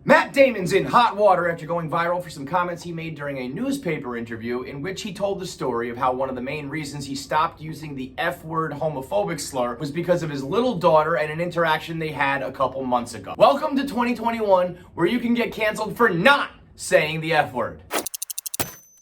Matt Damon's in hot water after going viral for some comments he made during a newspaper interview in which he told the story of how one of the main reasons he stopped using the F-word homophobic slur was because of his little daughter and an interaction they had a couple months ago. Welcome to 2021, where you can get canceled for not saying the F-word.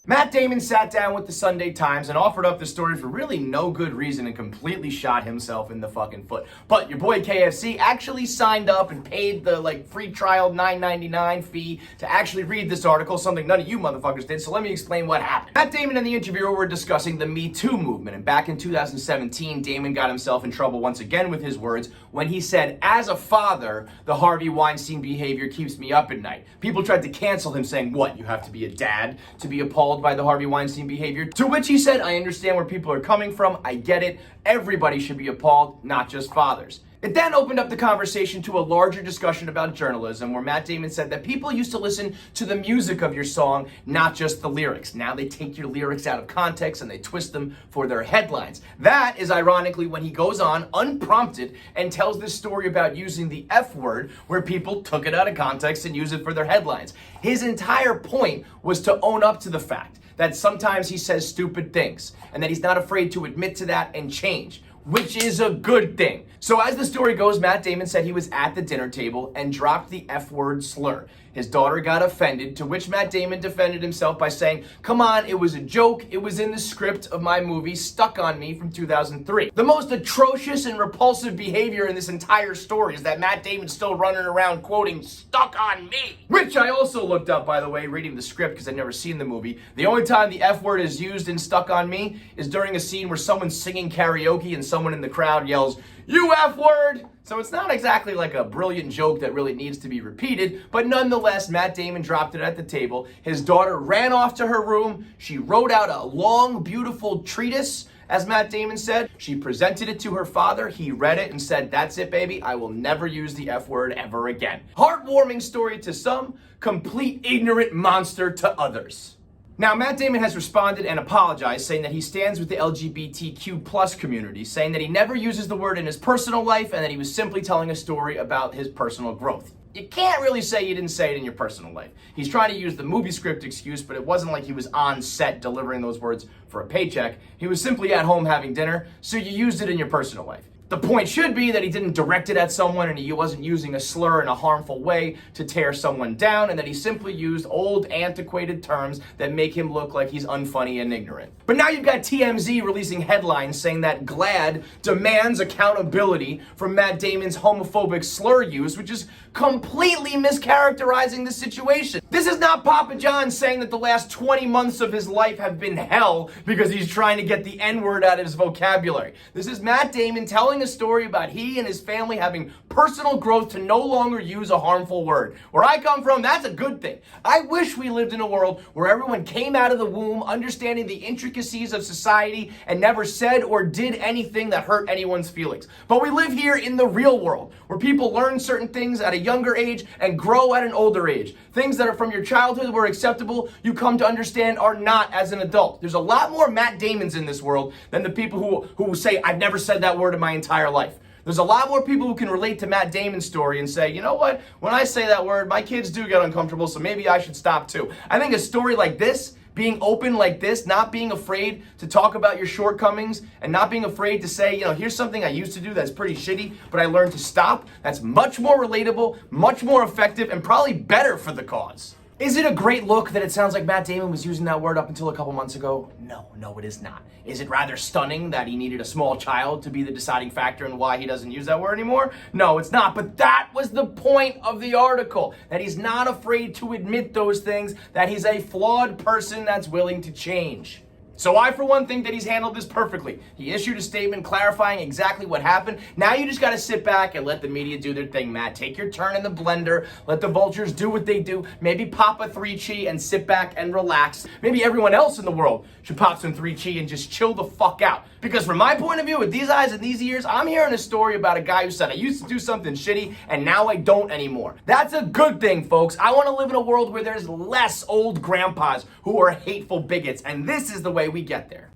Matt Damon sat down with the Sunday Times and offered up the story for really no good reason and completely shot himself in the fucking foot. But your boy KFC actually signed up and paid the free trial $9.99 fee to actually read this article, something none of you motherfuckers did, so let me explain what happened. Matt Damon and the interviewer were discussing the Me Too movement, and back in 2017, Damon got himself in trouble once again with his words when he said, "As a father, the Harvey Weinstein behavior keeps me up at night." People tried to cancel him saying, "What, you have to be a dad to be appalled by the Harvey Weinstein behavior?" To which he said, "I understand where people are coming from. I get it. Everybody should be appalled, not just fathers." It then opened up the conversation to a larger discussion about journalism, where Matt Damon said that people used to listen to the music of your song, not just the lyrics. Now they take your lyrics out of context and they twist them for their headlines. That is ironically when he goes on, unprompted, and tells this story about using the F word, where people took it out of context and use it for their headlines. His entire point was to own up to the fact that sometimes he says stupid things, and that he's not afraid to admit to that and change, which is a good thing. So as the story goes, Matt Damon said he was at the dinner table and dropped the F-word slur. His daughter got offended, to which Matt Damon defended himself by saying, "Come on, it was a joke. It was in the script of my movie Stuck on Me from 2003. The most atrocious and repulsive behavior in this entire story is that Matt Damon's still running around quoting "Stuck on Me," which I also looked up, by the way, reading the script because I'd never seen the movie. The only time the F-word is used in Stuck on Me is during a scene where someone's singing karaoke and someone in the crowd yells, "You F-word!" So it's not exactly like a brilliant joke that really needs to be repeated, but nonetheless, Matt Damon dropped it at the table. His daughter ran off to her room. She wrote out a long, beautiful treatise, as Matt Damon said. She presented it to her father. He read it and said, "That's it, baby. I will never use the F-word ever again." Heartwarming story to some, complete ignorant monster to others. Now, Matt Damon has responded and apologized, saying that he stands with the LGBTQ+ community, saying that he never uses the word in his personal life and that he was simply telling a story about his personal growth. You can't really say you didn't say it in your personal life. He's trying to use the movie script excuse, but it wasn't like he was on set delivering those words for a paycheck. He was simply at home having dinner, so you used it in your personal life. The point should be that he didn't direct it at someone and he wasn't using a slur in a harmful way to tear someone down, and that he simply used old, antiquated terms that make him look like he's unfunny and ignorant. But now you've got TMZ releasing headlines saying that GLAAD demands accountability for Matt Damon's homophobic slur use, which is completely mischaracterizing the situation. This is not Papa John saying that the last 20 months of his life have been hell because he's trying to get the N-word out of his vocabulary. This is Matt Damon telling a story about he and his family having personal growth to no longer use a harmful word. Where I come from, that's a good thing. I wish we lived in a world where everyone came out of the womb understanding the intricacies of society and never said or did anything that hurt anyone's feelings. But we live here in the real world, where people learn certain things at a younger age and grow at an older age. Things that are from your childhood were acceptable, you come to understand are not as an adult. There's a lot more Matt Damons in this world than the people who say, "I've never said that word in my entire life." There's a lot more people who can relate to Matt Damon's story and say, "You know what? When I say that word, my kids do get uncomfortable, so maybe I should stop too." I think a story like this, being open like this, not being afraid to talk about your shortcomings and not being afraid to say, "Here's something I used to do that's pretty shitty, but I learned to stop," that's much more relatable, much more effective, and probably better for the cause. Is it a great look that it sounds like Matt Damon was using that word up until a couple months ago? No, it is not. Is it rather stunning that he needed a small child to be the deciding factor in why he doesn't use that word anymore? No, it's not. But that was the point of the article, that he's not afraid to admit those things, that he's a flawed person that's willing to change. So I, for one, think that he's handled this perfectly. He issued a statement clarifying exactly what happened. Now you just got to sit back and let the media do their thing, Matt. Take your turn in the blender. Let the vultures do what they do. Maybe pop a 3-chi and sit back and relax. Maybe everyone else in the world should pop some 3-chi and just chill the fuck out. Because from my point of view, with these eyes and these ears, I'm hearing a story about a guy who said, "I used to do something shitty and now I don't anymore." That's a good thing, folks. I want to live in a world where there's less old grandpas who are hateful bigots, and this is the way we get there.